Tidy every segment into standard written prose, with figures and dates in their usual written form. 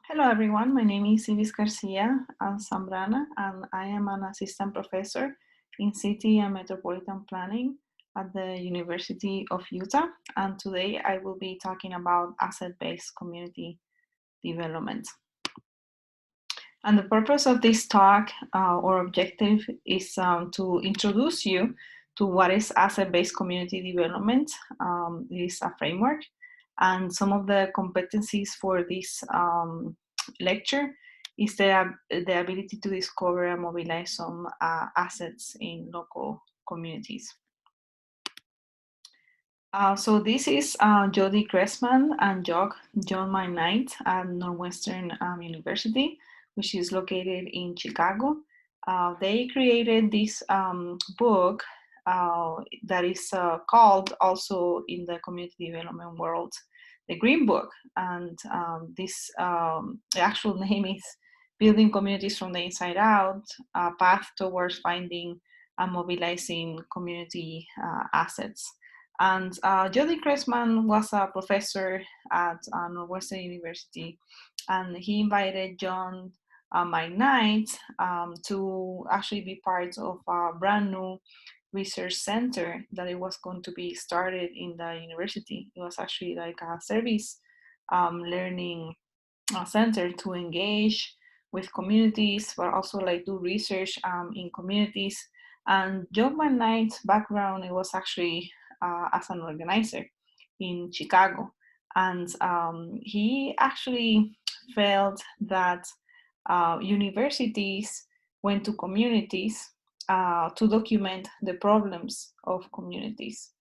Hello everyone, my name is Ibis Garcia Zambrana and I am an assistant professor in City and Metropolitan Planning at the University of Utah, and today I will be talking about asset-based community development. And the purpose of this talk or objective is to introduce you to what is asset-based community development. It is a framework, and some of the competencies for this lecture is the ability to discover and mobilize some assets in local communities. So this is Jody Cressman and John McKnight at Northwestern University, which is located in Chicago. They created this book that is called also in the community development world, the Green Book. And the actual name is Building Communities from the Inside Out, a path towards finding and mobilizing community assets. And Jody Cressman was a professor at Northwestern University, and he invited John McKnight to actually be part of a brand new research center that it was going to be started in the university. It was actually like a service learning center to engage with communities, but also like do research in communities. And John McKnight's background, it was actually as an organizer in Chicago. And he actually felt that universities went to communities to document the problems of communities,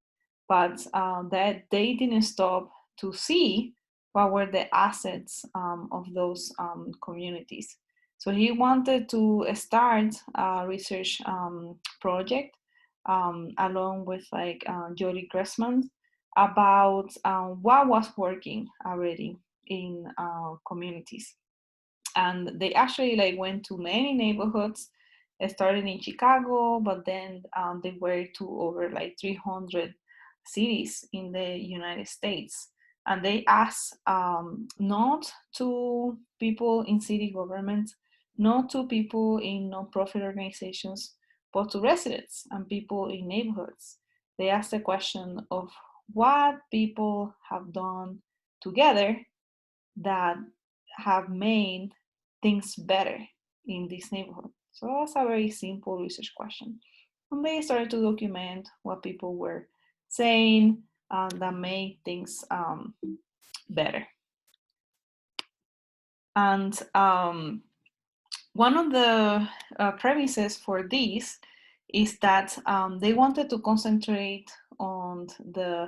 but that they didn't stop to see what were the assets of those communities. So he wanted to start a research project along with like Jody Cressman about what was working already in communities. And they actually like went to many neighborhoods, started in Chicago, but then they were to over like 300 cities in the United States. And they asked not to people in city government, not to people in nonprofit organizations, but to residents and people in neighborhoods. They asked the question of what people have done together that have made things better in this neighborhood. So it was a very simple research question. And they started to document what people were saying that made things better. And one of the premises for this is that they wanted to concentrate on the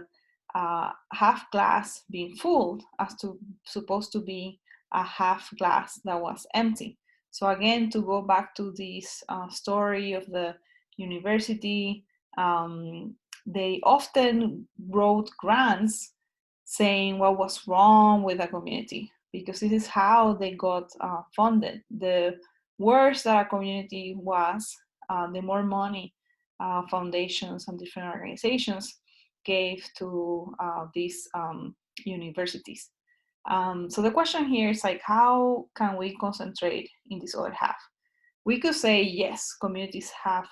half glass being full as to supposed to be a half glass that was empty. So again, to go back to this story of the university, they often wrote grants saying what was wrong with the community, because this is how they got funded. The worse that a community was, the more money foundations and different organizations gave to these universities. So the question here is like, how can we concentrate in this other half? We could say yes, communities have,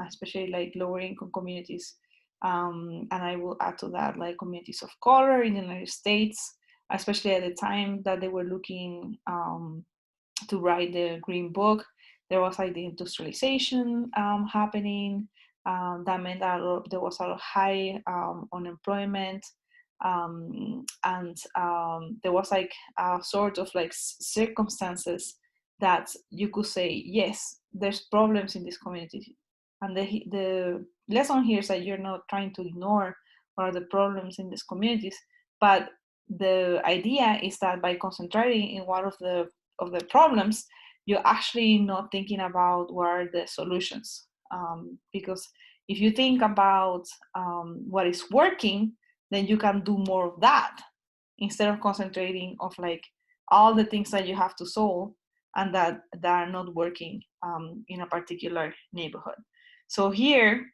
especially like lower income communities, and I will add to that like communities of color in the United States, especially at the time that they were looking to write the Green Book. There was like the industrialization happening. That meant that there was a lot of high unemployment. And there was like a sort of like circumstances that you could say, yes, there's problems in this community. And the lesson here is that you're not trying to ignore what are the problems in these communities, but the idea is that by concentrating in one of the problems, you're actually not thinking about what are the solutions. Because if you think about what is working, then you can do more of that instead of concentrating of like all the things that you have to solve and that are not working in a particular neighborhood. So here,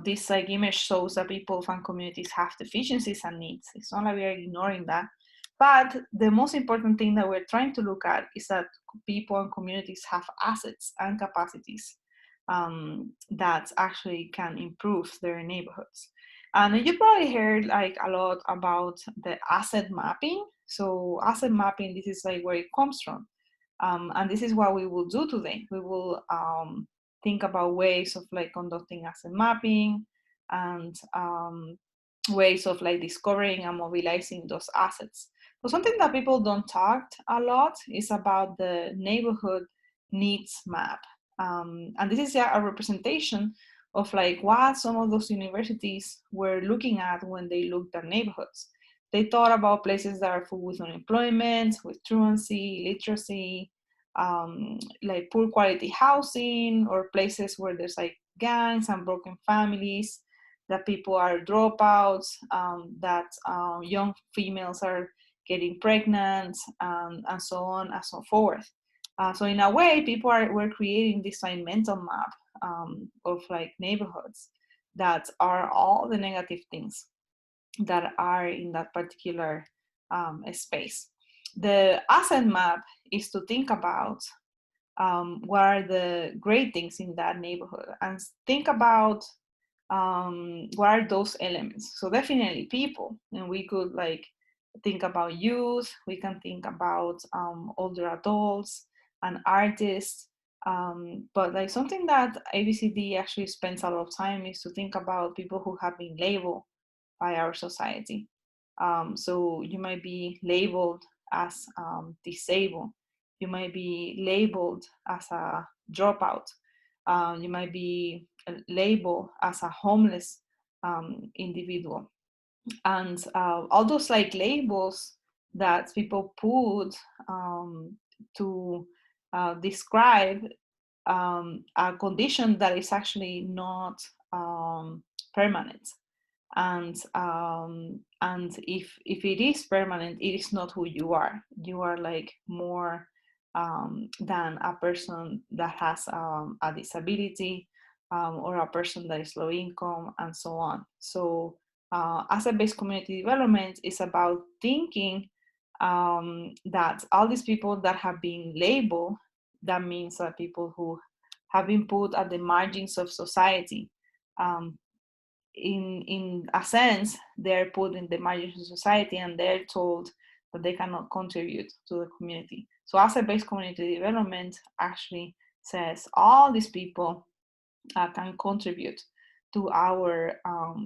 this like image shows that people and communities have deficiencies and needs. It's not like we are ignoring that, But the most important thing that we're trying to look at is that people and communities have assets and capacities that actually can improve their neighborhoods. And you probably heard like a lot about the asset mapping. So asset mapping, this is like where it comes from. And this is what we will do today. We will think about ways of like conducting asset mapping and ways of like discovering and mobilizing those assets. So something that people don't talk a lot is about the neighborhood needs map. And this is a representation of like what some of those universities were looking at when they looked at neighborhoods. They thought about places that are full with unemployment, with truancy, literacy, like poor quality housing, or places where there's like gangs and broken families, that people are dropouts, that young females are getting pregnant, and so on and so forth. So in a way, were creating this like mental map of like neighborhoods that are all the negative things that are in that particular space. The asset map is to think about what are the great things in that neighborhood, and think about what are those elements. So definitely people, and we could like think about youth, we can think about older adults and artists, but like something that ABCD actually spends a lot of time is to think about people who have been labeled by our society. So you might be labeled as disabled, you might be labeled as a dropout, you might be labeled as a homeless individual. And all those like labels that people put to describe a condition that is actually not permanent. And if it is permanent, it is not who you are. You are like more than a person that has a disability, or a person that is low income, and so on. So asset-based community development is about thinking that all these people that have been labeled, that means that people who have been put at the margins of society, um, in a sense, they're put in the margins of society, and they're told that they cannot contribute to the community. So asset-based community development actually says all these people can contribute to our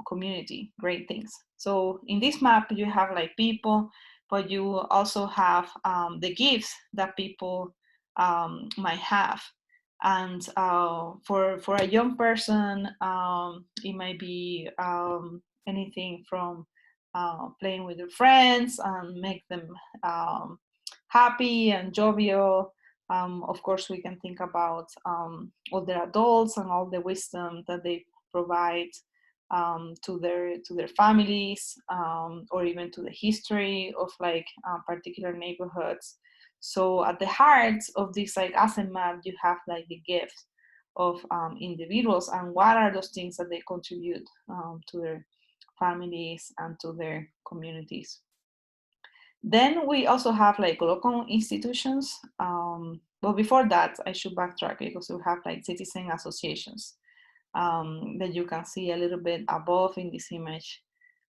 community great things. So in this map, you have like people, but you also have the gifts that people might have. And for a young person, it might be anything from playing with their friends and make them happy and jovial. Of course, we can think about all the adults and all the wisdom that they provide to their families, or even to the history of like particular neighborhoods. So at the heart of this like asset map, you have like the gift of individuals, and what are those things that they contribute to their families and to their communities. Then we also have like local institutions. But before that, I should backtrack because we have like citizen associations that you can see a little bit above in this image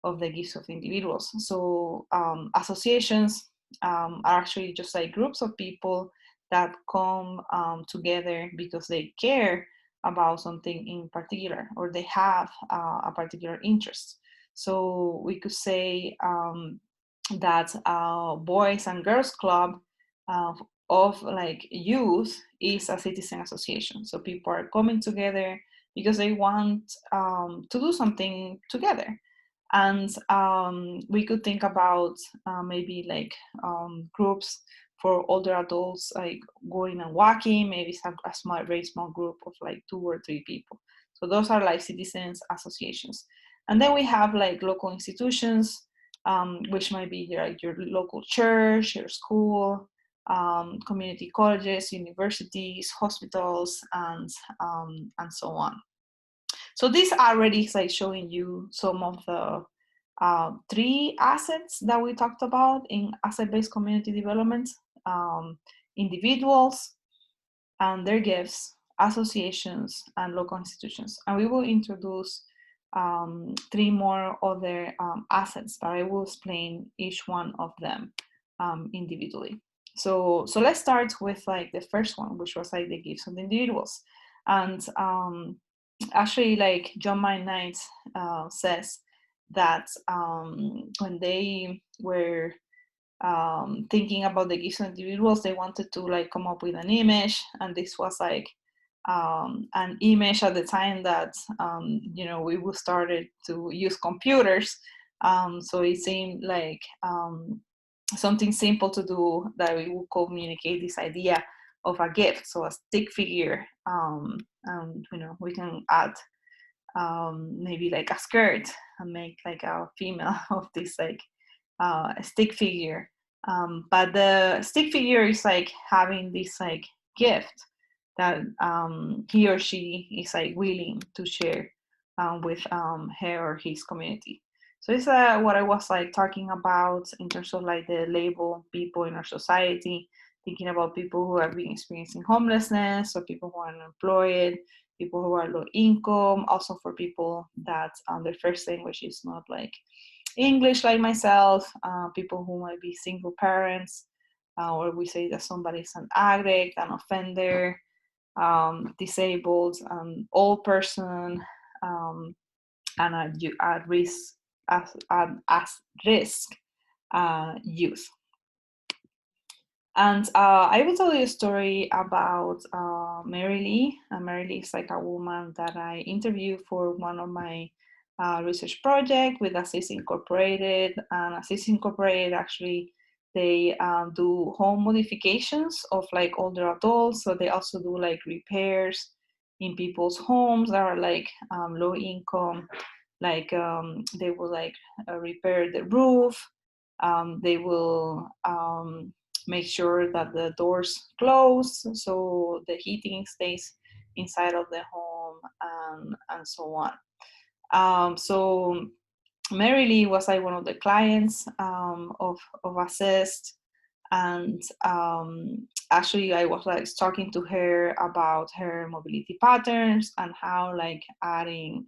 of the gifts of individuals. So associations are actually just like groups of people that come together because they care about something in particular, or they have a particular interest. So we could say that Boys and Girls Club uh, of like youth is a citizen association. So people are coming together because they want to do something together. And we could think about maybe like groups for older adults, like going and walking, maybe a small, very small group of like 2 or 3 people. So those are like citizens associations. And then we have like local institutions, which might be like your local church, your school, community colleges, universities, hospitals, and so on. So this already is like showing you some of the three assets that we talked about in asset-based community development: individuals and their gifts, associations, and local institutions. And we will introduce three more other assets, but I will explain each one of them individually. So let's start with like the first one, which was like the gifts of the individuals. And actually, like John Maynard says that when they were thinking about the gifts of individuals, they wanted to like come up with an image, and this was like an image at the time that we started to use computers, so it seemed like something simple to do, that we would communicate this idea of a gift. So a stick figure, and we can add maybe like a skirt and make like a female of this like stick figure. But the stick figure is like having this like gift that he or she is like willing to share with her or his community. So it's what I was like talking about in terms of like the label people in our society, thinking about people who have been experiencing homelessness, or people who are unemployed, people who are low income, also for people that their first language is not like English, like myself, people who might be single parents, or we say that somebody is an addict, an offender, disabled, old person, and at risk, as risk youth. And I will tell you a story about Mary Lee. Mary Lee is like a woman that I interviewed for one of my research project with Assist Incorporated. And Assist Incorporated, actually, they do home modifications of like older adults. So they also do like repairs in people's homes that are like low income. Like they will like repair the roof. They will make sure that the doors close so the heating stays inside of the home, and so on. So Mary Lee was like one of the clients of Assist, and actually I was like talking to her about her mobility patterns and how like adding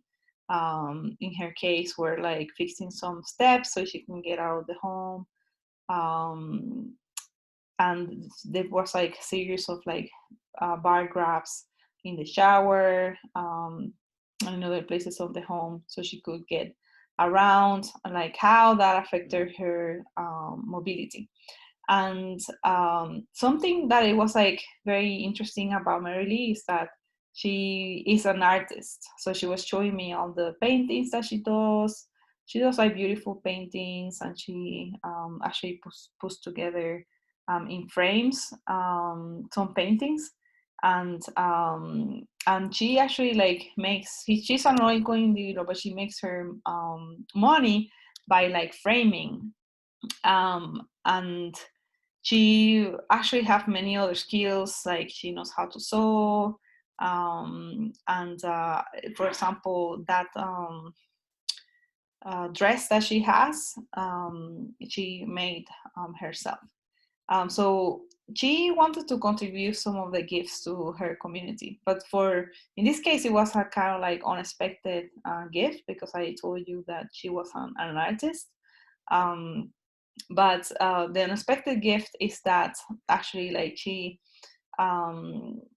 in her case we're like fixing some steps so she can get out of the home, and there was like a series of like bar graphs in the shower and other places of the home so she could get around, and like how that affected her mobility. And something that it was like very interesting about Mary Lee is that she is an artist. So she was showing me all the paintings that she does. She does like beautiful paintings, and she actually puts together in frames some paintings, and she actually like makes, she's an low-income individual, but she makes her money by like framing, and she actually have many other skills, like she knows how to sew, and for example that dress that she has, she made herself. So she wanted to contribute some of the gifts to her community, but in this case it was a kind of like unexpected gift, because I told you that she was an artist. But the unexpected gift is that actually like she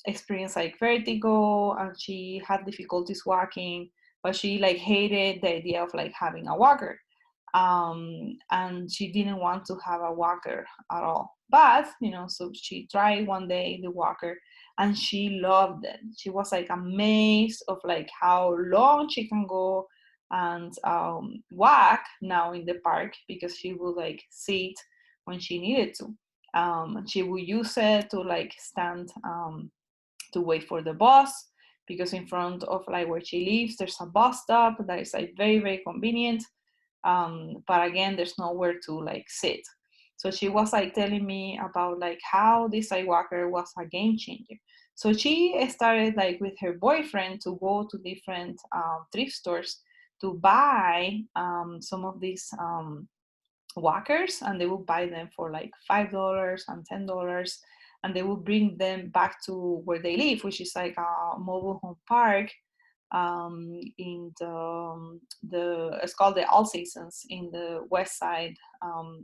experienced like vertigo, and she had difficulties walking, but she like hated the idea of like having a walker, and she didn't want to have a walker at all. But so she tried one day the walker, and she loved it. She was like amazed of like how long she can go and walk now in the park, because she would like sit when she needed to. She would use it to like stand to wait for the bus, because in front of like where she lives there's a bus stop that is like very, very convenient, but again there's nowhere to like sit. So she was like telling me about like how this sidewalker was a game changer. So she started like with her boyfriend to go to different thrift stores to buy some of these walkers, and they will buy them for like $5 and $10, and they will bring them back to where they live, which is like a mobile home park in the it's called the All Seasons in the west side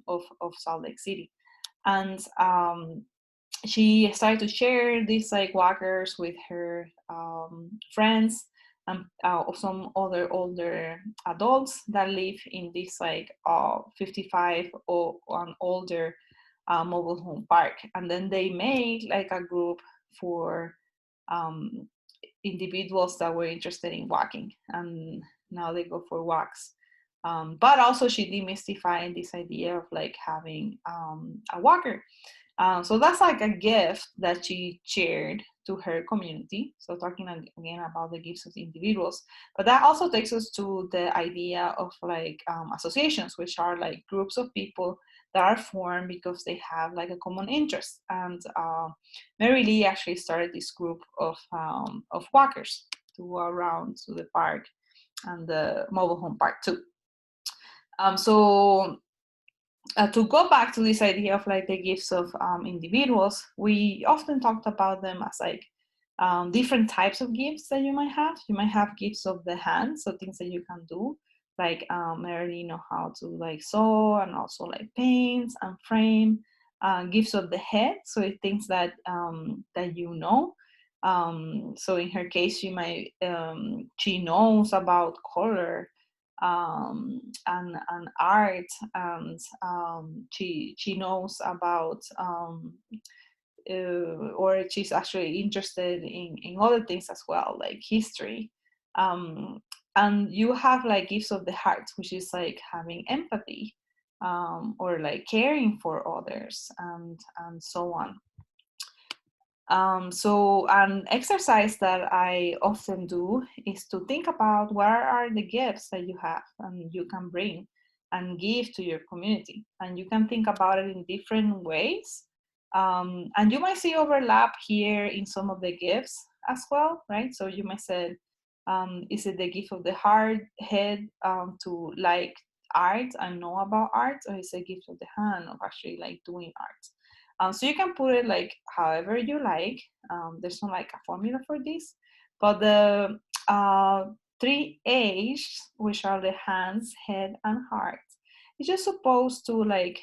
of Salt Lake City. And she started to share these like walkers with her friends and some other older adults that live in this like 55 or an older mobile home park. And then they made like a group for um, individuals that were interested in walking, and now they go for walks. But also she demystified this idea of like having a walker. So that's like a gift that she shared to her community. So talking again about the gifts of the individuals, but that also takes us to the idea of like associations, which are like groups of people that are formed because they have like a common interest. And Mary Lee actually started this group of walkers to go around to the park and the mobile home park too. So to go back to this idea of like the gifts of individuals, we often talked about them as like different types of gifts that you might have. You might have gifts of the hand, so things that you can do, like Mary know how to like sew and also like paint and frame. Gifts of the head, so it things that that you know. So in her case, she knows about color and art, and she knows about or she's actually interested in other things as well, like history. And you have like gifts of the heart, which is like having empathy, or like caring for others, and so on. So an exercise that I often do is to think about what are the gifts that you have and you can bring and give to your community. And you can think about it in different ways. And you might see overlap here in some of the gifts as well, right? So you might say, is it the gift of the heart, head, to like art and know about art, or is it a gift of the hand of actually like doing art? So you can put it like however you like. There's not like a formula for this, but the three H's, which are the hands, head, and heart, is just supposed to like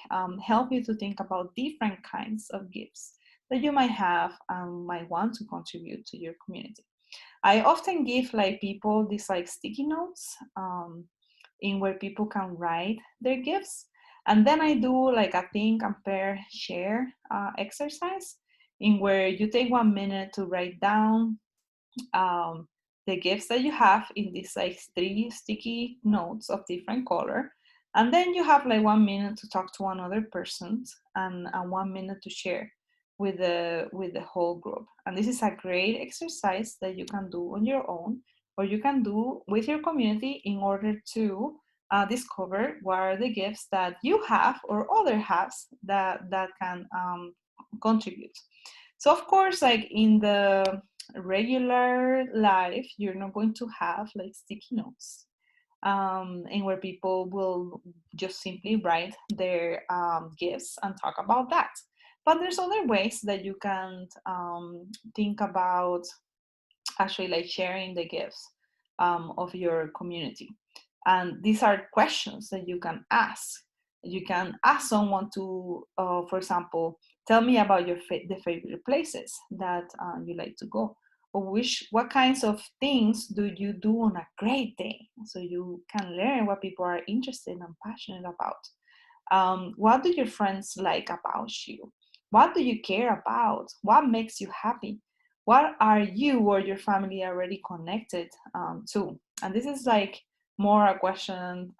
help you to think about different kinds of gifts that you might have and might want to contribute to your community. I often give like people these like sticky notes in where people can write their gifts. And then I do like a think, compare, share exercise in where you take 1 minute to write down um, the gifts that you have in these like 3 sticky notes of different color. And then you have like 1 minute to talk to another person, and 1 minute to share with the whole group. And this is a great exercise that you can do on your own, or you can do with your community in order to discover what are the gifts that you have or other has that can contribute. So of course, like in the regular life, you're not going to have like sticky notes, and where people will just simply write their gifts and talk about that. But there's other ways that you can think about actually like sharing the gifts of your community. And these are questions that you can ask. You can ask someone to, for example, tell me about the favorite places that you like to go, or what kinds of things do you do on a great day, so you can learn what people are interested and passionate about. What do your friends like about you? What do you care about? What makes you happy? What are you or your family already connected to? And this is like more a question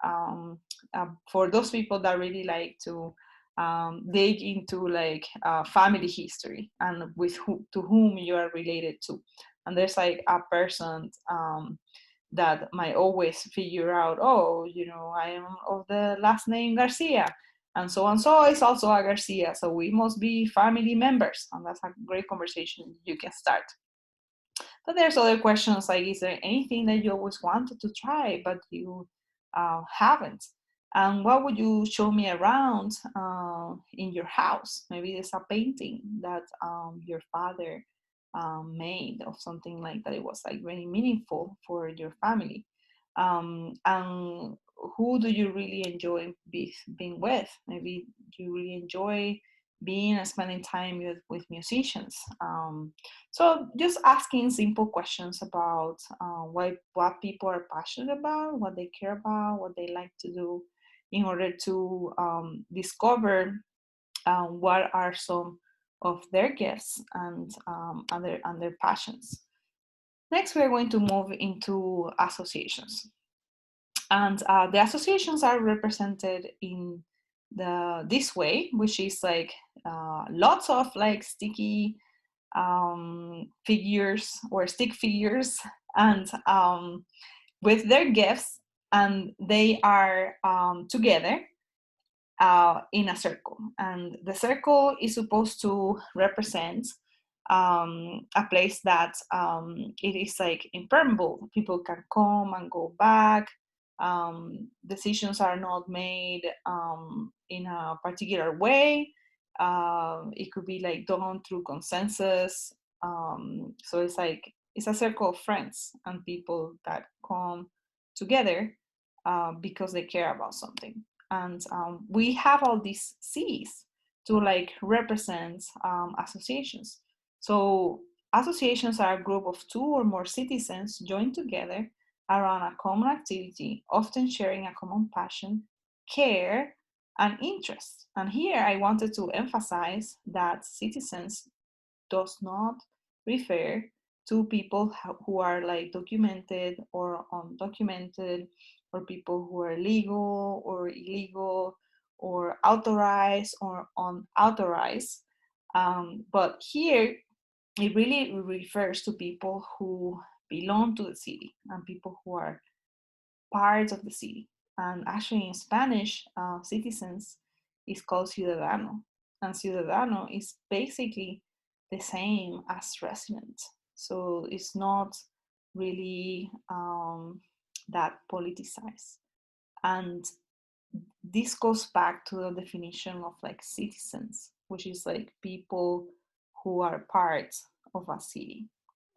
for those people that really like to dig into like family history and to whom you are related to. And there's like a person that might always figure out, oh, I am of the last name Garcia, and so is also a Garcia, so we must be family members. And that's a great conversation you can start. But there's other questions like, is there anything that you always wanted to try but you haven't? And what would you show me around in your house? Maybe there's a painting that your father made of something like that. It was like very meaningful for your family. And who do you really enjoy being with? Maybe you really enjoy being and spending time with musicians. So just asking simple questions about what people are passionate about, what they care about, what they like to do, in order to discover what are some of their gifts and their passions. Next, we're going to move into associations. And the associations are represented in this way, which is like lots of like sticky figures or stick figures, and with their gifts, and they are together in a circle. And the circle is supposed to represent a place that it is like impermeable. People can come and go back. Decisions are not made in a particular way. It could be like done through consensus. So it's like it's a circle of friends and people that come together because they care about something. And we have all these C's to like represent associations. So associations are a group of two or more citizens joined together around a common activity, often sharing a common passion, care, and interest. And here I wanted to emphasize that citizens does not refer to people who are like documented or undocumented, or people who are legal or illegal, or authorized or unauthorized. But here it really refers to people who belong to the city and people who are part of the city. And actually, in Spanish, citizens is called ciudadano, and ciudadano is basically the same as resident. So it's not really that politicized. And this goes back to the definition of like citizens, which is like people who are part of a city.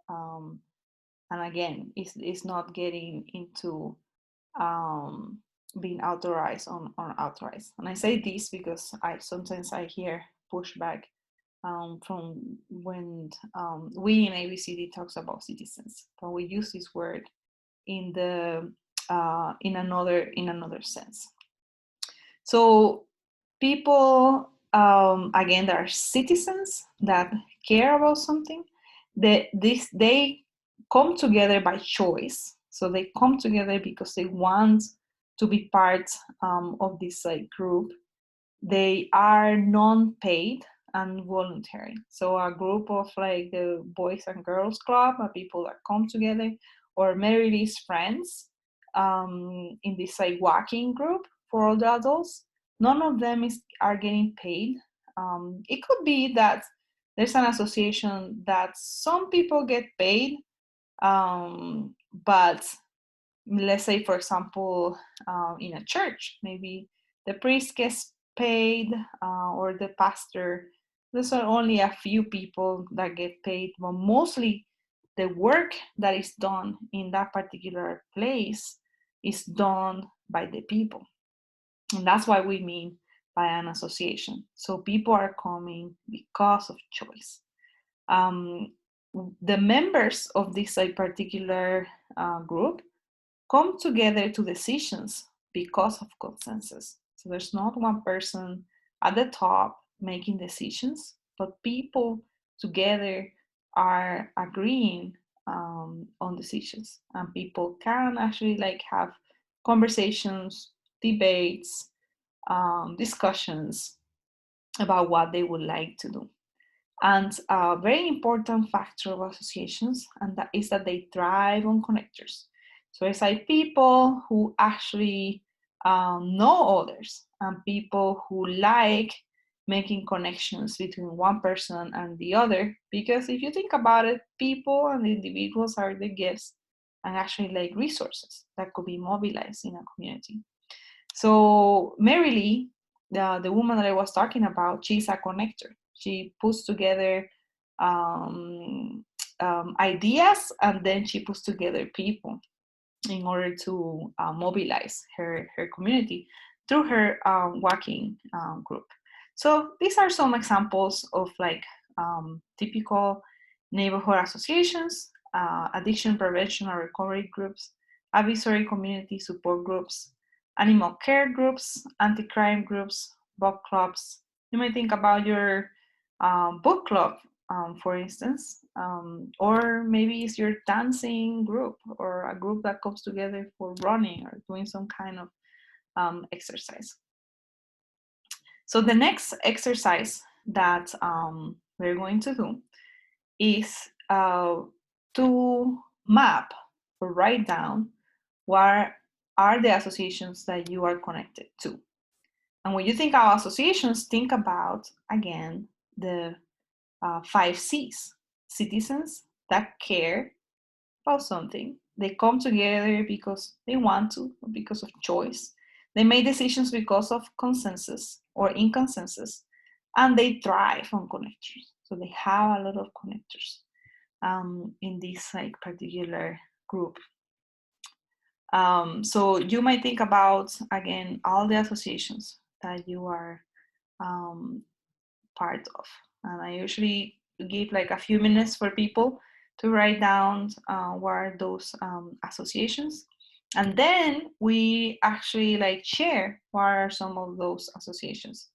Um, and again, it's not getting into being authorized or unauthorized. And I say this because I sometimes I hear pushback from when we in ABCD talks about citizens, but we use this word in the in another sense. So people again, there are citizens that care about something. They come together by choice. So they come together because they want to be part of this like group. They are non-paid and voluntary. So a group of like the Boys and Girls Club are people that come together, or Mary's friends in this like walking group for all the adults. None of them are getting paid. It could be that there's an association that some people get paid, but let's say, for example, in a church, maybe the priest gets paid or the pastor. Those are only a few people that get paid, but mostly the work that is done in that particular place is done by the people. And that's what we mean by an association. So people are coming because of choice. Um, the members of this particular group come together to decisions because of consensus. So there's not one person at the top making decisions, but people together are agreeing on decisions, and people can actually like have conversations, debates, discussions about what they would like to do. And a very important factor of associations, and that is that they thrive on connectors. So it's like people who actually know others, and people who like making connections between one person and the other. Because if you think about it, people and individuals are the gifts and actually like resources that could be mobilized in a community. So Mary, the woman that I was talking about, she's a connector. She puts together ideas, and then she puts together people in order to mobilize her community through her walking group. So these are some examples of like typical neighborhood associations, addiction prevention and recovery groups, advisory community support groups, animal care groups, anti-crime groups, book clubs. You might think about your book club, for instance, or maybe it's your dancing group or a group that comes together for running or doing some kind of exercise. So the next exercise that we're going to do is to map or write down what are the associations that you are connected to. And when you think about associations, think about, again, the 5 C's. Citizens that care about something. They come together because they want to, or because of choice. They make decisions because of consensus or in consensus, and they thrive on connectors. So they have a lot of connectors in this like particular group. So you might think about, again, all the associations that you are part of. And I usually give like a few minutes for people to write down what are those associations. And then we actually like share what are some of those associations.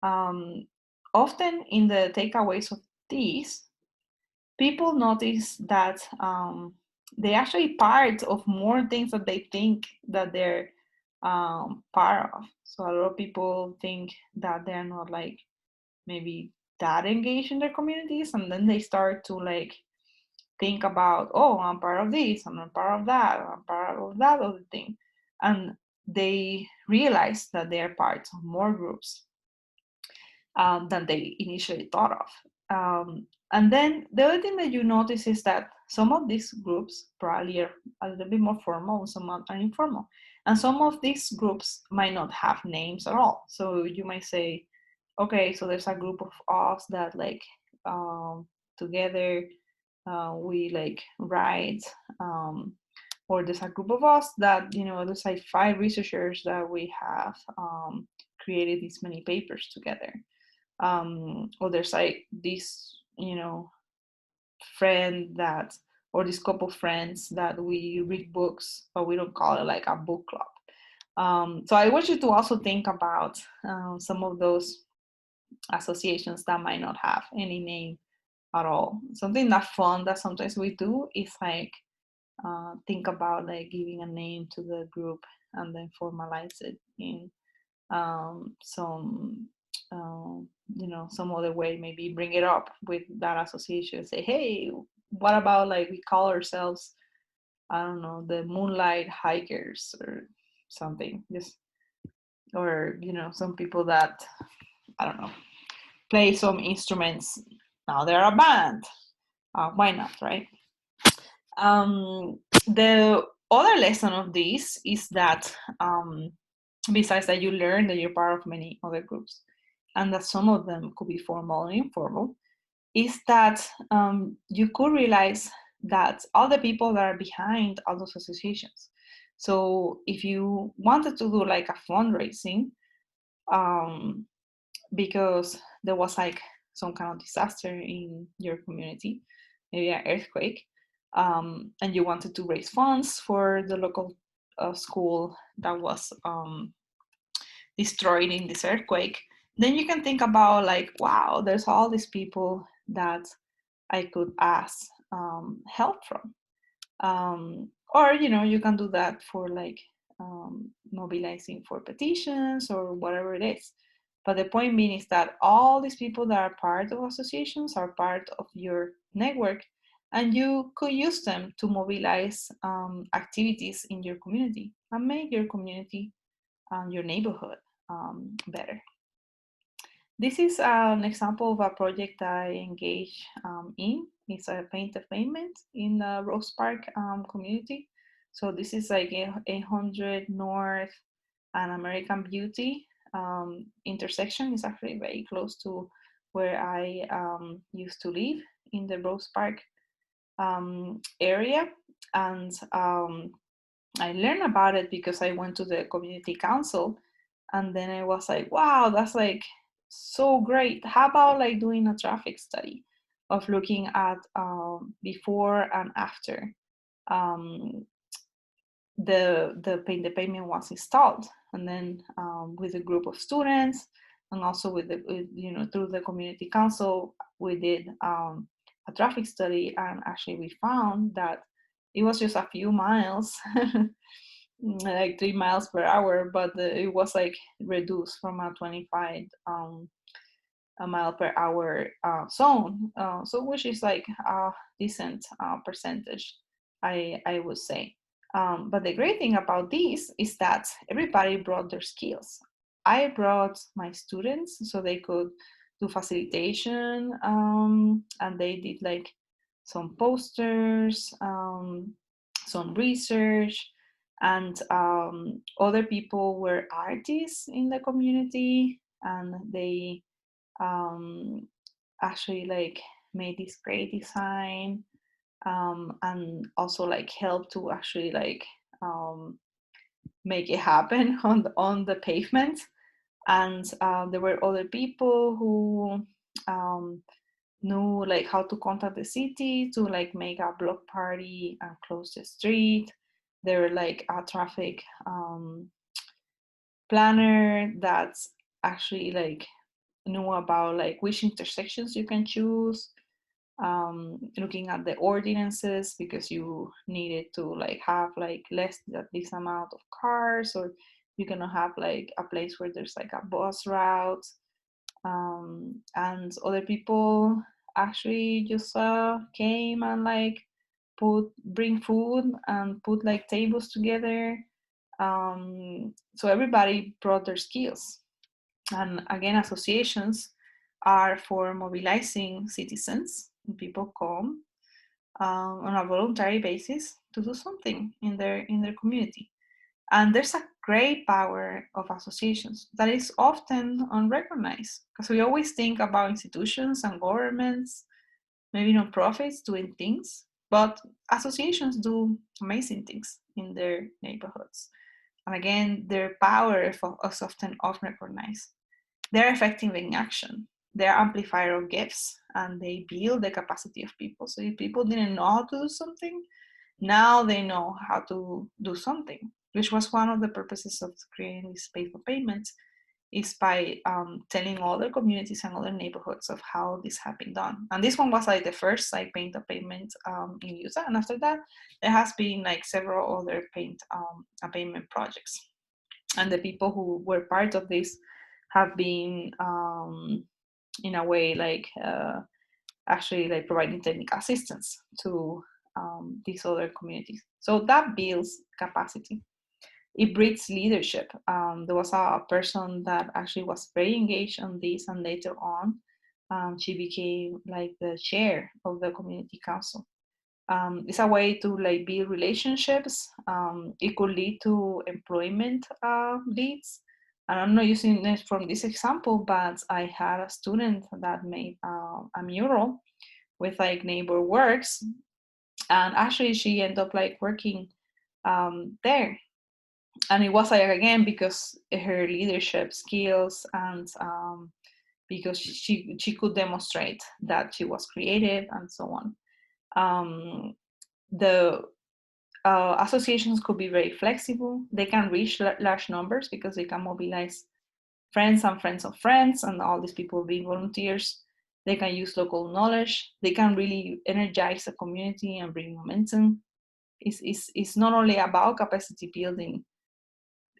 Often in the takeaways of these, people notice that they actually part of more things that they think that they're part of. So a lot of people think that they're not like maybe that engaged in their communities, and then they start to like think about, oh, I'm part of this, I'm not part of that, I'm part of that other thing, and they realize that they are part of more groups than they initially thought of. And then the other thing that you notice is that some of these groups probably are a little bit more formal, some are informal, and some of these groups might not have names at all. So you might say, okay, so there's a group of us that like together we like write, or there's a group of us that, you know, there's like 5 researchers that we have created these many papers together, or there's like this, you know, friend that, or this couple of friends that we read books, but we don't call it like a book club. So I want you to also think about some of those associations that might not have any name at all. Something that fun that sometimes we do is like think about like giving a name to the group and then formalize it in some you know, some other way. Maybe bring it up with that association, say, hey, what about like we call ourselves, I don't know, the moonlight hikers or something. Just, or you know, some people that, I don't know, play some instruments, now they're a band. Why not, right? The other lesson of this is that besides that, you learn that you're part of many other groups and that some of them could be formal and informal, is that you could realize that all the people that are behind all those associations. So if you wanted to do like a fundraising, because there was like some kind of disaster in your community, maybe an earthquake, and you wanted to raise funds for the local school that was destroyed in this earthquake, then you can think about like, wow, there's all these people that I could ask help from. Or, you know, you can do that for like mobilizing for petitions or whatever it is. But the point being is that all these people that are part of associations are part of your network, and you could use them to mobilize activities in your community and make your community, your neighborhood better. This is an example of a project that I engage in. It's a paint of pavement in the Rose Park community. So this is like 800 North and American Beauty intersection. Is actually very close to where I used to live in the Rose Park area. And I learned about it because I went to the community council, and then I was like, wow, that's like so great. How about like doing a traffic study of looking at before and after um, the payment was installed, and then with a group of students, and also through the community council, we did a traffic study, and actually we found that it was just a few miles, like 3 miles per hour, but it was like reduced from a 25 a mile per hour zone, so which is like a decent percentage, I would say. But the great thing about this is that everybody brought their skills. I brought my students so they could do facilitation, and they did like some posters, some research, and other people were artists in the community, and they um, actually like made this great design, and also like help to actually like make it happen on the pavement. And there were other people who knew like how to contact the city to like make a block party and close the street. There were like a traffic planner that's actually like knew about like which intersections you can choose, looking at the ordinances because you needed to like have like less than this amount of cars, or you cannot have like a place where there's like a bus route. And other people actually just came and like bring food and put like tables together. So everybody brought their skills. And again, associations are for mobilizing citizens. People come on a voluntary basis to do something in their community. And there's a great power of associations that is often unrecognized, because we always think about institutions and governments, maybe non-profits doing things, but associations do amazing things in their neighborhoods. And again, their power is often unrecognized. They're effective in action. They're amplifier of gifts, and they build the capacity of people. So if people didn't know how to do something, now they know how to do something, which was one of the purposes of creating this Pay for Payments, is by telling other communities and other neighborhoods of how this had been done. And this one was like the first like paint a payment in USA, and after that there has been like several other paint a payment projects. And the people who were part of this have been in a way like actually like providing technical assistance to these other communities. So that builds capacity. It breeds leadership. There was a person that actually was very engaged on this, and later on, she became like the chair of the community council. It's a way to like build relationships. It could lead to employment leads. And I'm not using it from this example, but I had a student that made a mural with like neighbor works, and actually she ended up like working there. And it was like again because her leadership skills, and because she could demonstrate that she was creative and so on. The associations could be very flexible. They can reach large numbers because they can mobilize friends and friends of friends, and all these people being volunteers. They can use local knowledge. They can really energize the community and bring momentum. It's not only about capacity building,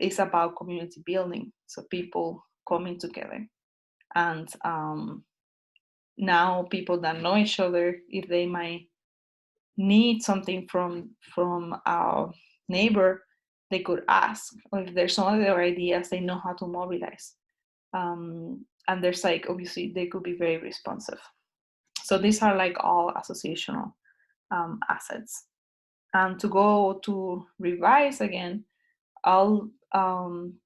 it's about community building. So people coming together. And now people that know each other, if they might need something from our neighbor, they could ask, or if there's some other ideas, they know how to mobilize. And there's like, obviously, they could be very responsive. So these are like all associational assets. And to go to revise again, all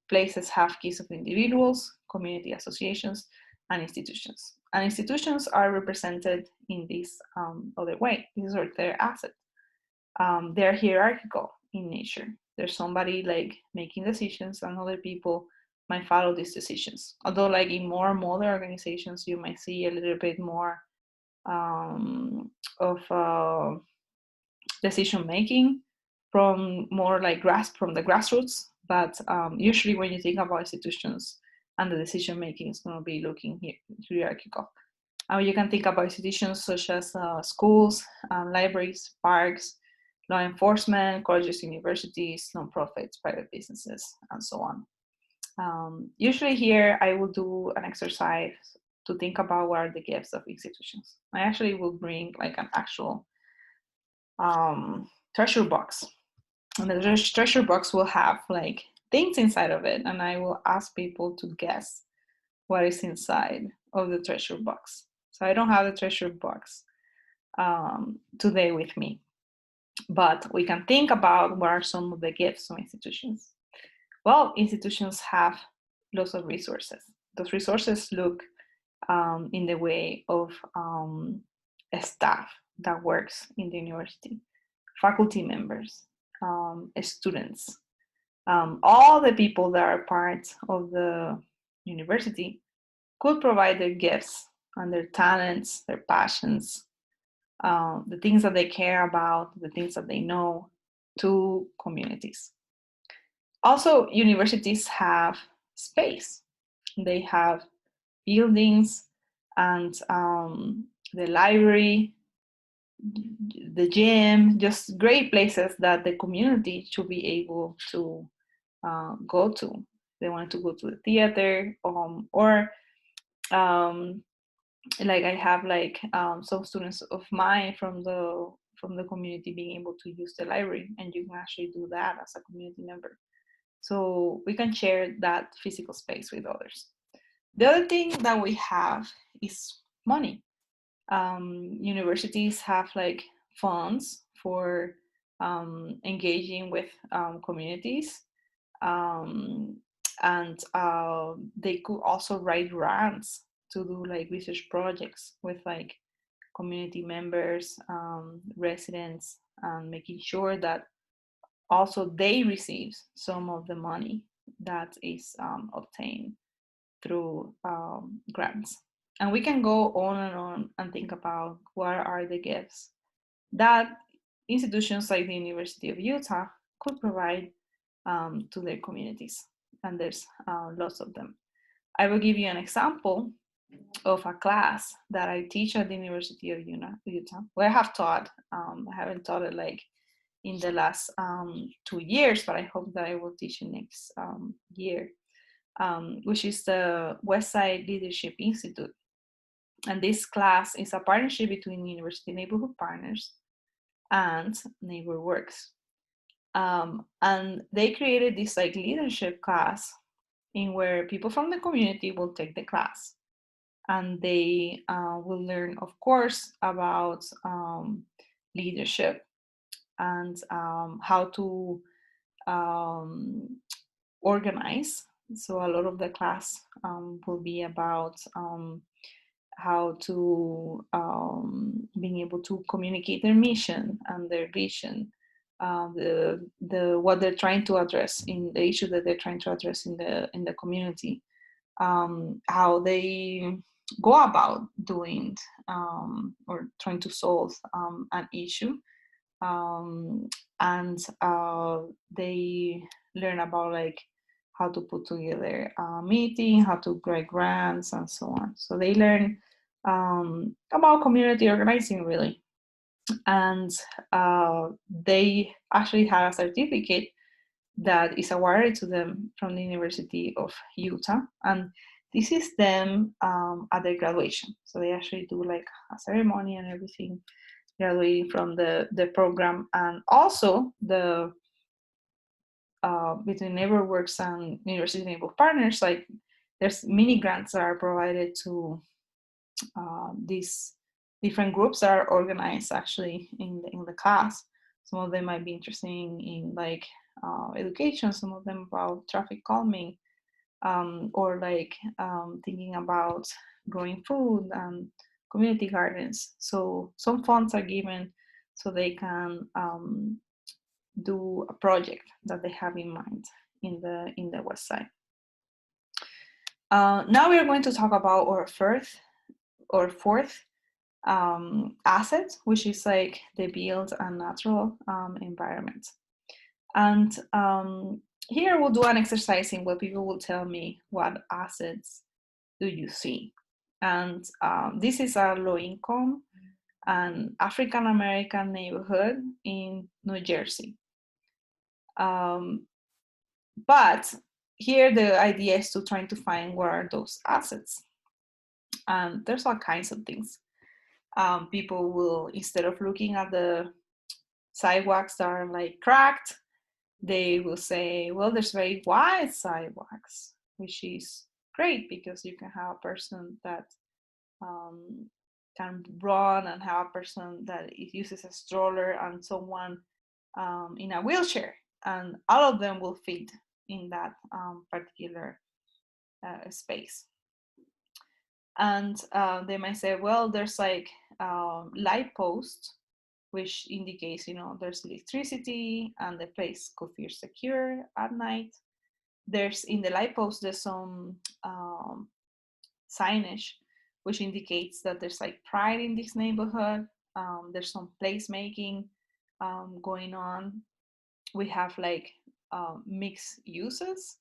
places have keys of individuals, community associations, and institutions. And institutions are represented in this other way. These are their assets. They're hierarchical in nature. There's somebody like making decisions, and other people might follow these decisions. Although, like in more modern organizations, you might see a little bit more of decision making from more like from the grassroots. But usually, when you think about institutions and the decision making, is going to be looking hierarchical. You can think about institutions such as schools, libraries, parks, law enforcement, colleges, universities, nonprofits, private businesses, and so on. Usually here I will do an exercise to think about what are the gifts of institutions. I actually will bring like an actual treasure box, and the treasure box will have like things inside of it, and I will ask people to guess what is inside of the treasure box. So I don't have the treasure box today with me, but we can think about what are some of the gifts of institutions. Well, institutions have lots of resources. Those resources look in the way of a staff that works in the university, faculty members, students, all the people that are part of the university could provide their gifts and their talents, their passions, the things that they care about, the things that they know to communities. Also, universities have space. They have buildings and the library, the gym, just great places that the community should be able to go to. They want to go to the theater or like I have like some students of mine from the community being able to use the library, and you can actually do that as a community member. So we can share that physical space with others. The other thing that we have is money. Universities have like funds for engaging with communities, um, and they could also write grants to do like research projects with like community members, residents, and making sure that also they receive some of the money that is obtained through grants. And we can go on and on and think about what are the gifts that institutions like the University of Utah could provide to their communities. And there's lots of them. I will give you an example of a class that I teach at the University of Utah. Well, I have taught, I haven't taught it like in the last 2 years, but I hope that I will teach it next year, which is the Westside Leadership Institute. And this class is a partnership between University Neighborhood Partners and NeighborWorks. And they created this like leadership class in where people from the community will take the class, and they will learn, of course, about leadership and how to organize. So a lot of the class will be about how to being able to communicate their mission and their vision, the what they're trying to address in the issue that they're trying to address in the community, how they go about doing or trying to solve an issue, and they learn about like how to put together a meeting, how to write grants, and so on. So they learn about community organizing, really. And they actually have a certificate that is awarded to them from the University of Utah. And this is them at their graduation. So they actually do like a ceremony and everything, graduating from the program. And also the between NeighborWorks and University Neighborhood Partners, like there's mini grants that are provided to these different groups that are organized actually in the class. Some of them might be interested in like education, some of them about traffic calming, or like thinking about growing food and community gardens. So some funds are given so they can do a project that they have in mind in the website. Now we are going to talk about our fourth asset, which is like the built and natural environment. And here we'll do an exercise in where people will tell me what assets do you see. And this is a low income and African American neighborhood in New Jersey. But here the idea is to try to find what are those assets. And there's all kinds of things. People will, instead of looking at the sidewalks that are like cracked, they will say, well, there's very wide sidewalks, which is great because you can have a person that can run and have a person that uses a stroller and someone in a wheelchair, and all of them will fit in that particular space. And they might say, well, there's like light posts, which indicates, there's electricity and the place could feel secure at night. There's in the light post, there's some signage, which indicates that there's like pride in this neighborhood. There's some placemaking going on. We have like mixed uses.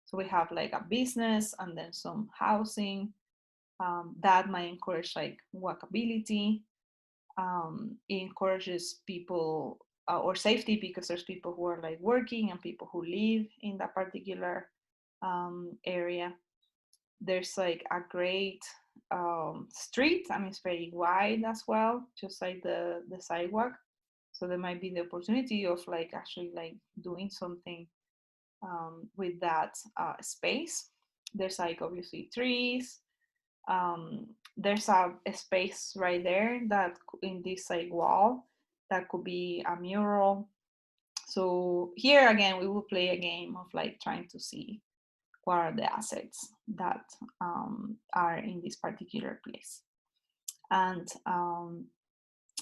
So we have like a business and then some housing that might encourage like walkability. It encourages people or safety because there's people who are like working and people who live in that particular area. There's like a great street. I mean, it's very wide as well, just like the sidewalk. So there might be the opportunity of like actually like doing something with that space. There's like obviously trees. There's a space right there that in this like wall that could be a mural. So here again, we will play a game of like trying to see what are the assets that are in this particular place. And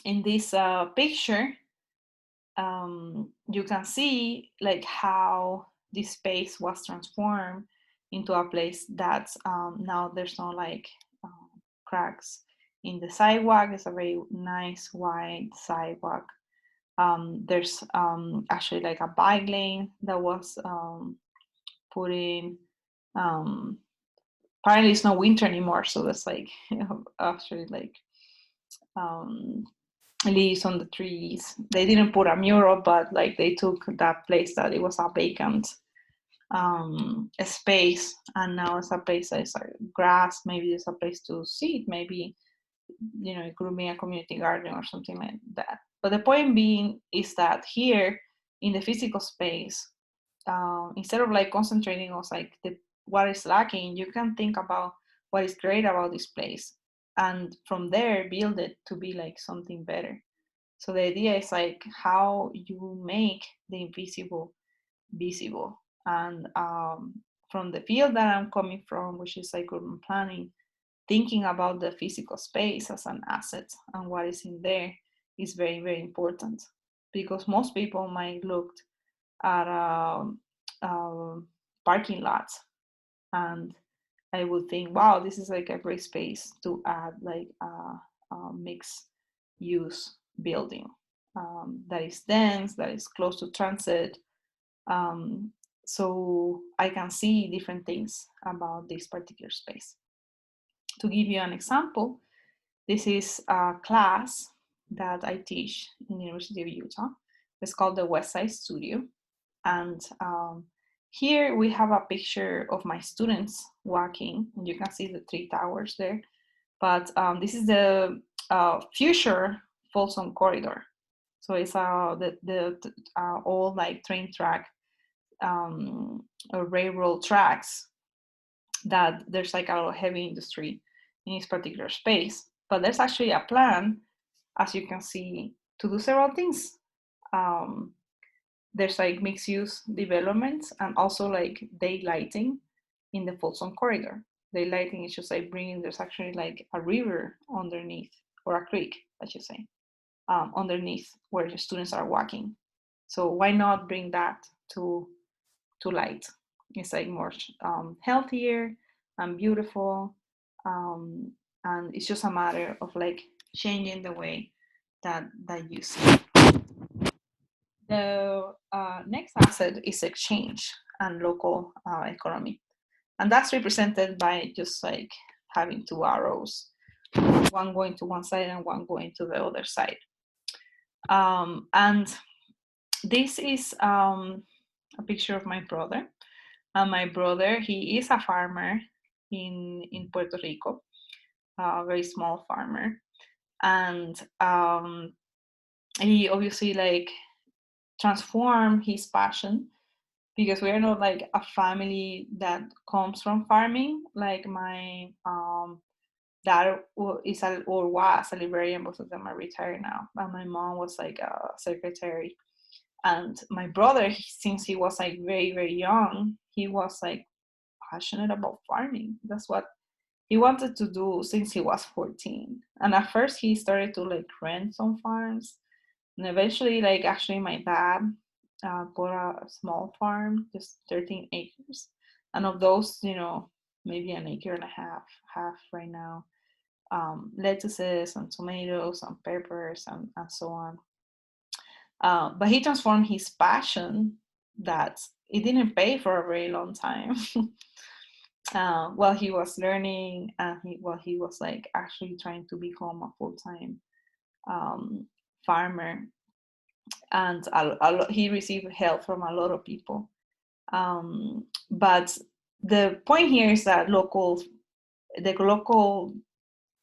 in this picture, you can see like how this space was transformed into a place that now there's no like cracks in the sidewalk. It's a very nice wide sidewalk. There's actually like a bike lane that was put in. Apparently it's not winter anymore, so that's like actually like leaves on the trees. They didn't put a mural, but like they took that place that it was a vacant a space, and now it's a place that is like grass. Maybe it's a place to sit. Maybe it could be a community garden or something like that. But the point being is that here in the physical space, instead of like concentrating on like what is lacking, you can think about what is great about this place, and from there build it to be like something better. So the idea is like how you make the invisible visible. And from the field that I'm coming from, which is like urban planning, thinking about the physical space as an asset and what is in there is very, very important, because most people might look at parking lots and I would think, wow, this is like a great space to add like a mixed use building that is dense, that is close to transit. So I can see different things about this particular space. To give you an example, this is a class that I teach in the University of Utah. It's called the West Side Studio. And here we have a picture of my students walking, and you can see the 3 towers there. But this is the future Folsom corridor. So it's the old like train track, railroad tracks that there's like a lot of heavy industry in this particular space. But there's actually a plan, as you can see, to do several things. There's like mixed use developments and also like daylighting in the Folsom corridor. Daylighting is just like bringing, there's actually like a river underneath, or a creek, I should say, underneath where the students are walking. So why not bring that to light? It's like more healthier and beautiful, um, and it's just a matter of like changing the way that you see. The next asset is exchange and local economy, and that's represented by just like having two arrows, one going to one side and one going to the other side. And this is a picture of my brother. And my brother, he is a farmer in Puerto Rico, a very small farmer. And he obviously like transformed his passion, because we are not like a family that comes from farming. Like my dad is or was a librarian, both of them are retired now. And my mom was like a secretary. And my brother, since he was like very, very young, he was like passionate about farming. That's what he wanted to do since he was 14. And at first he started to like rent some farms. And eventually, like actually my dad bought a small farm, just 13 acres. And of those, maybe an acre and a half right now, lettuces and tomatoes and peppers and so on. But he transformed his passion that it didn't pay for a very long time. While he was learning, and while he was like actually trying to become a full-time farmer, and he received help from a lot of people. But the point here is that the local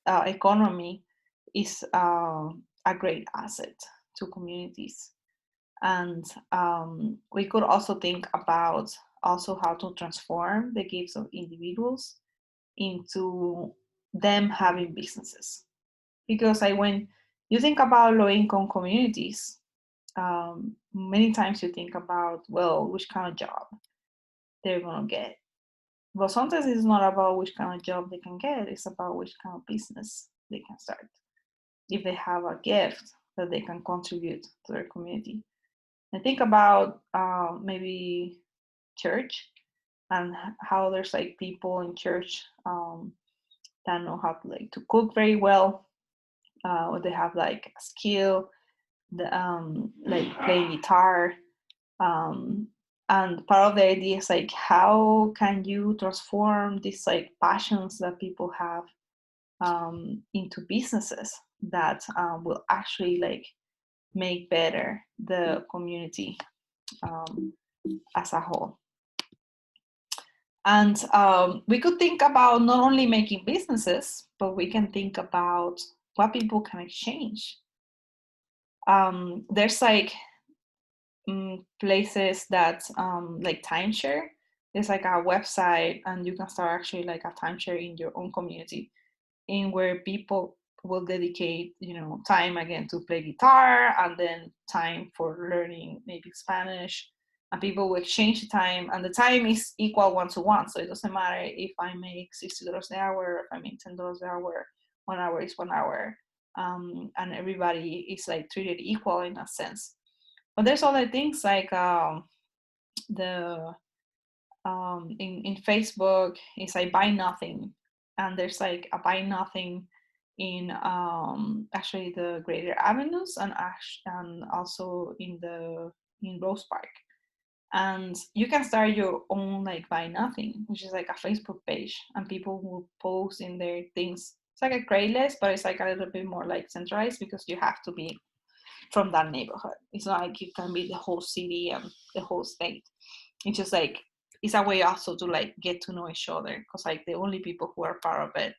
economy is a great asset to communities. And we could also think about also how to transform the gifts of individuals into them having businesses. Because when you think about low income communities, many times you think about, well, which kind of job they're going to get. But sometimes it's not about which kind of job they can get, it's about which kind of business they can start. If they have a gift that they can contribute to their community. And think about maybe church, and how there's like people in church that know how to cook very well, or they have like a skill, like play guitar. And part of the idea is like, how can you transform these like passions that people have into businesses that will actually like make better the community as a whole. And we could think about not only making businesses, but we can think about what people can exchange. There's like places that like timeshare. There's like a website, and you can start actually like a timeshare in your own community, in where people will dedicate time again to play guitar, and then time for learning maybe Spanish, and people will exchange the time, and the time is equal 1-to-1. So it doesn't matter if I make $60 an hour, or if I make $10 an hour. 1 hour is 1 hour, and everybody is like treated equal in a sense. But there's other things like the in Facebook is like buy nothing, and there's like a buy nothing in actually the Greater Avenues, and also in Rose Park. And you can start your own like buy nothing, which is like a Facebook page, and people will post in their things. It's like a Craigslist, but it's like a little bit more like centralized, because you have to be from that neighborhood. It's not like you can be the whole city and the whole state. It's just like, it's a way also to like get to know each other, because like the only people who are part of it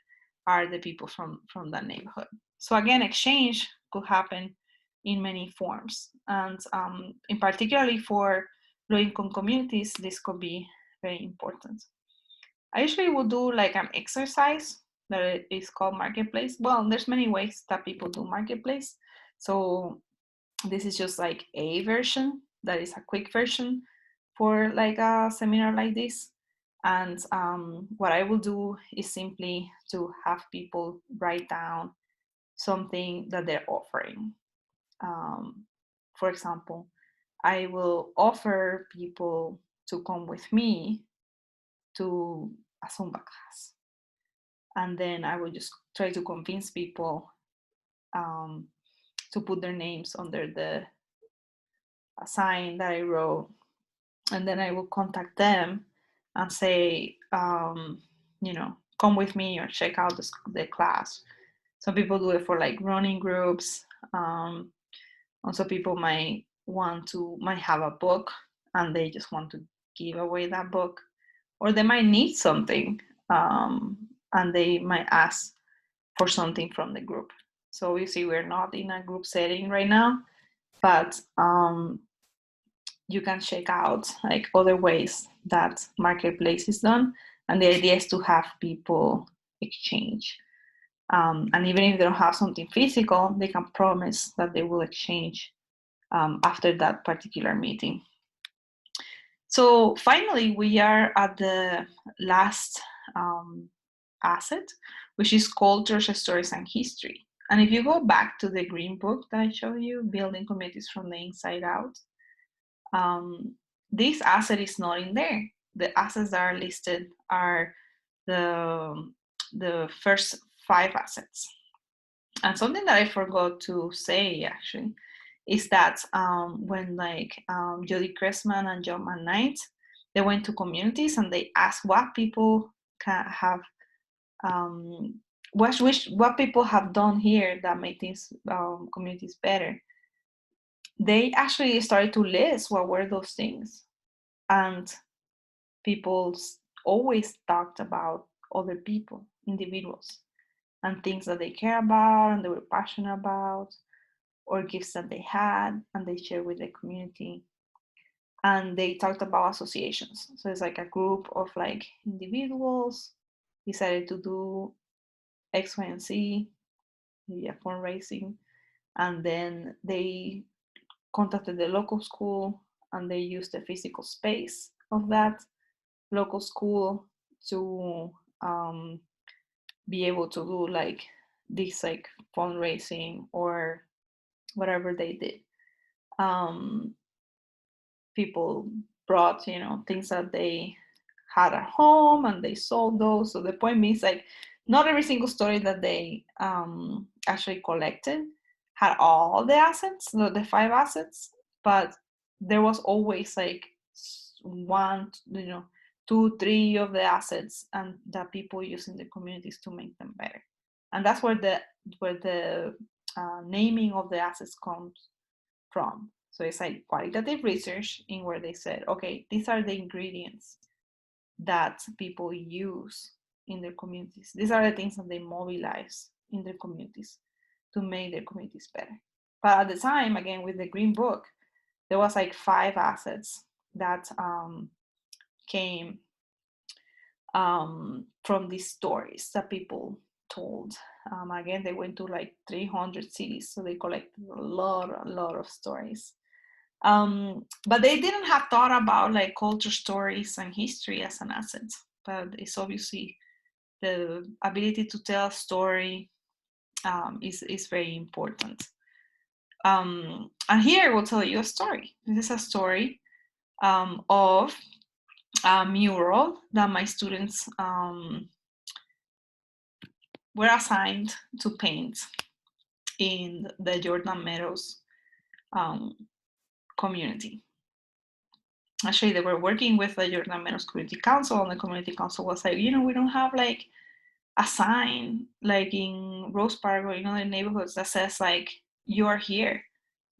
are the people from that neighborhood. So again, exchange could happen in many forms, and in particularly for low-income communities, this could be very important. I usually will do like an exercise that is called marketplace. Well, there's many ways that people do marketplace. So this is just like a version that is a quick version for like a seminar like this. And what I will do is simply to have people write down something that they're offering. For example, I will offer people to come with me to a Zumba class. And then I will just try to convince people um, to put their names under the sign that I wrote. And then I will contact them and say, come with me or check out the class. Some people do it for like running groups. Also, people might have a book and they just want to give away that book, or they might need something and they might ask for something from the group. So obviously we're not in a group setting right now, but you can check out like other ways that marketplace is done, and the idea is to have people exchange. And even if they don't have something physical, they can promise that they will exchange after that particular meeting. So finally, we are at the last asset, which is cultures, stories, and history. And if you go back to the green book that I showed you, Building Communities from the Inside Out, this asset is not in there. The assets that are listed are the first 5 assets. And something that I forgot to say actually is that when like Jody Cressman and John McKnight, they went to communities and they asked what people can have, what people have done here that make these communities better. They actually started to list what were those things, and people always talked about other people, individuals, and things that they care about and they were passionate about, or gifts that they had and they shared with the community. And they talked about associations. So it's like a group of like individuals decided to do X, Y, and Z, maybe a fundraising, and then they contacted the local school and they used the physical space of that local school to be able to do like this like fundraising or whatever they did. People brought things that they had at home and they sold those. So the point is like not every single story that they actually collected had all the assets, the 5 assets, but there was always like 1, 2, 3 of the assets and that people use in the communities to make them better. And that's where the naming of the assets comes from. So it's like qualitative research in where they said, okay, these are the ingredients that people use in their communities. These are the things that they mobilize in their communities to make their communities better. But at the time, again, with the Green Book, there was like 5 assets that came from these stories that people told. Again, they went to like 300 cities, so they collected a lot of stories. But they didn't have thought about like culture, stories, and history as an asset. But it's obviously the ability to tell a story is very important. And here I will tell you a story. This is a story of a mural that my students were assigned to paint in the Jordan Meadows community. Actually, they were working with the Jordan Meadows Community Council, and the Community Council was like, we don't have like a sign like in Rose Park or in other neighborhoods that says like, you are here.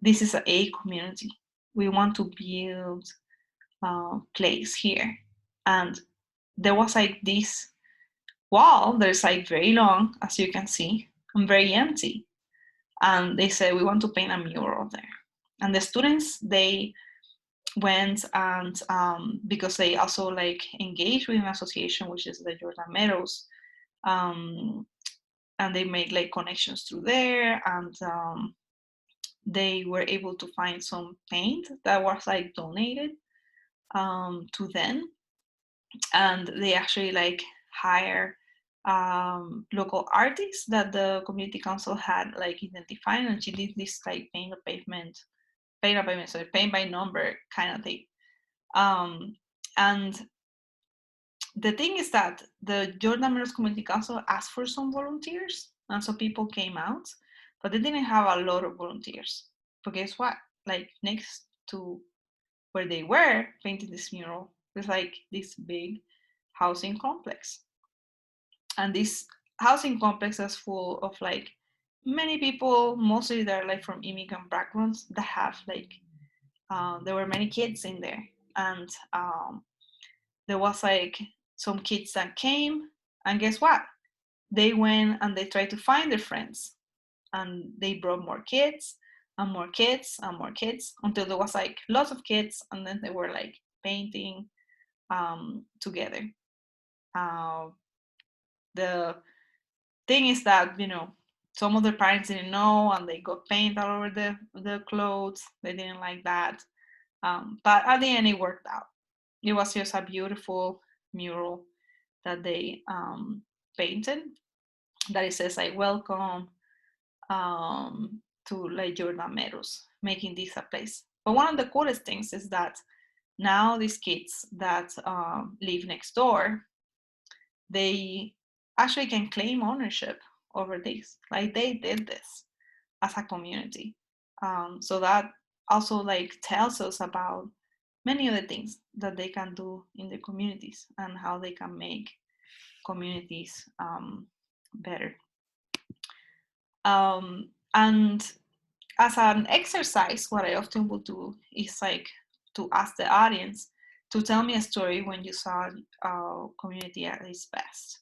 This is a community. We want to build a place here. And there was like this wall that's like very long, as you can see, and very empty. And they said, we want to paint a mural there. And the students, they went and because they also like engaged with an association, which is the Jordan Meadows, and they made like connections through there, and they were able to find some paint that was like donated to them, and they actually like hire local artists that the community council had like identified, and she did this like paint by number kind of thing. And the thing is that the Jordan Meadows Community Council asked for some volunteers, and so people came out, but they didn't have a lot of volunteers. But guess what? Like next to where they were painting this mural, there's like this big housing complex, and this housing complex is full of like many people, mostly they're like from immigrant backgrounds that have like there were many kids in there, and there was like some kids that came, and guess what? They went and they tried to find their friends, and they brought more kids and more kids and more kids until there was like lots of kids, and then they were like painting together. The thing is that some of the parents didn't know, and they got paint all over the clothes. They didn't like that, but at the end it worked out. It was just a beautiful mural that they painted, that it says like welcome to like Jordan Meadows, making this a place. But one of the coolest things is that now these kids that live next door, they actually can claim ownership over this. Like they did this as a community. So that also like tells us about many of the things that they can do in the communities and how they can make communities better. And as an exercise, what I often will do is like to ask the audience to tell me a story when you saw a community at its best.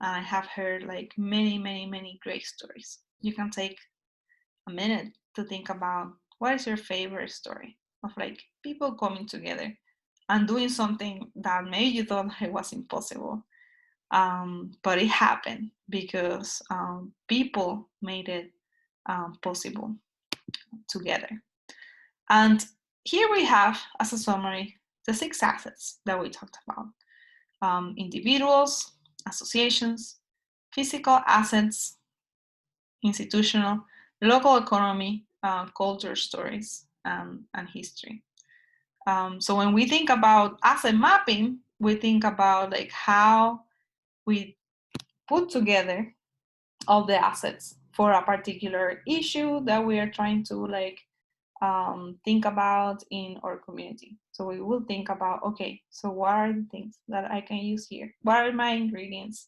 And I have heard like many, many, many great stories. You can take a minute to think about what is your favorite story of like people coming together and doing something that maybe you thought it was impossible. But it happened because people made it possible together. And here we have, as a summary, the 6 assets that we talked about: individuals, associations, physical assets, institutional, local economy, culture, stories, and history. So when we think about asset mapping, we think about like how we put together all the assets for a particular issue that we are trying to like think about in our community. So we will think about, okay, so what are the things that I can use here? What are my ingredients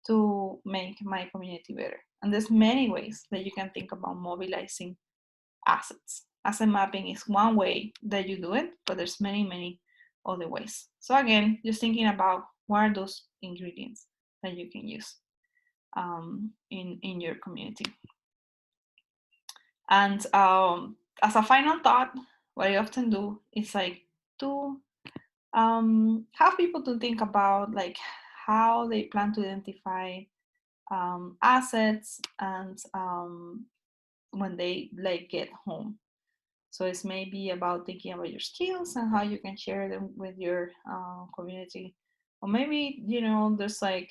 to make my community better? And there's many ways that you can think about mobilizing assets. Asset mapping is one way that you do it, but there's many, many other ways. So again, just thinking about what are those ingredients that you can use in your community. And as a final thought, what I often do is like to have people to think about like how they plan to identify assets and when they like get home. So it's maybe about thinking about your skills and how you can share them with your community, or maybe there's like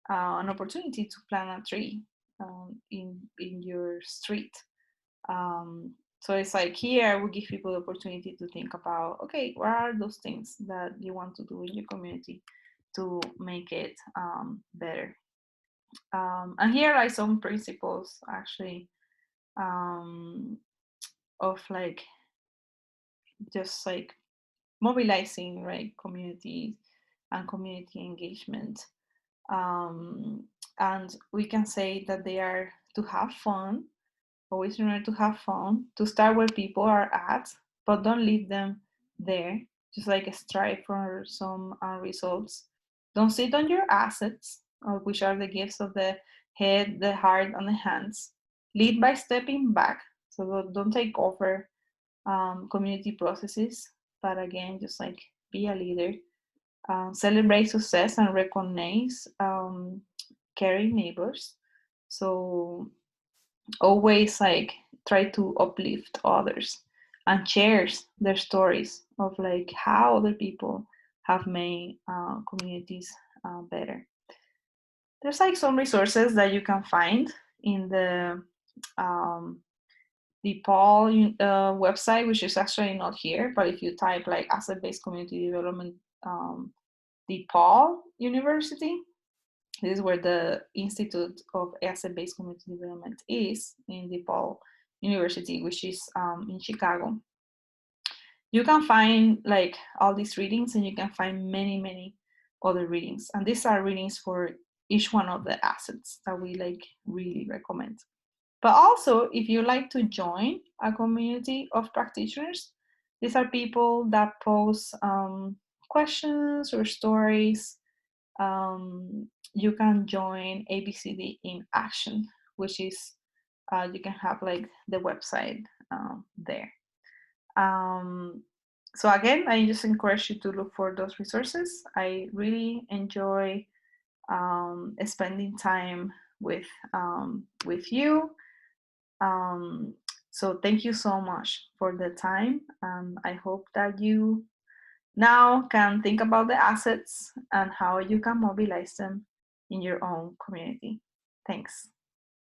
an opportunity to plant a tree in your street. So it's like here I will give people the opportunity to think about, okay, what are those things that you want to do in your community to make it better. And here are some principles actually of like just like mobilizing, right, communities and community engagement. And we can say that they are to have fun. Always remember to have fun, to start where people are at, but don't leave them there. Just like strive for some results. Don't sit on your assets, which are the gifts of the head, the heart, and the hands. Lead by stepping back. So don't take over community processes, but again, just like be a leader, celebrate success and recognize caring neighbors. So always like try to uplift others and shares their stories of like how other people have made communities better. There's like some resources that you can find in um, the Paul website, which is actually not here, but if you type like asset-based community development, the Paul University, this is where the Institute of Asset-based Community Development is, in DePaul University, which is in Chicago. You can find like all these readings, and you can find many, many other readings. And these are readings for each one of the assets that we like really recommend. But also, if you like to join a community of practitioners, these are people that post questions or stories. You can join ABCD in Action, which is you can have like the website there. So again, I just encourage you to look for those resources. I really enjoy spending time with you. So thank you so much for the time. I hope that you now can think about the assets and how you can mobilize them in your own community. Thanks.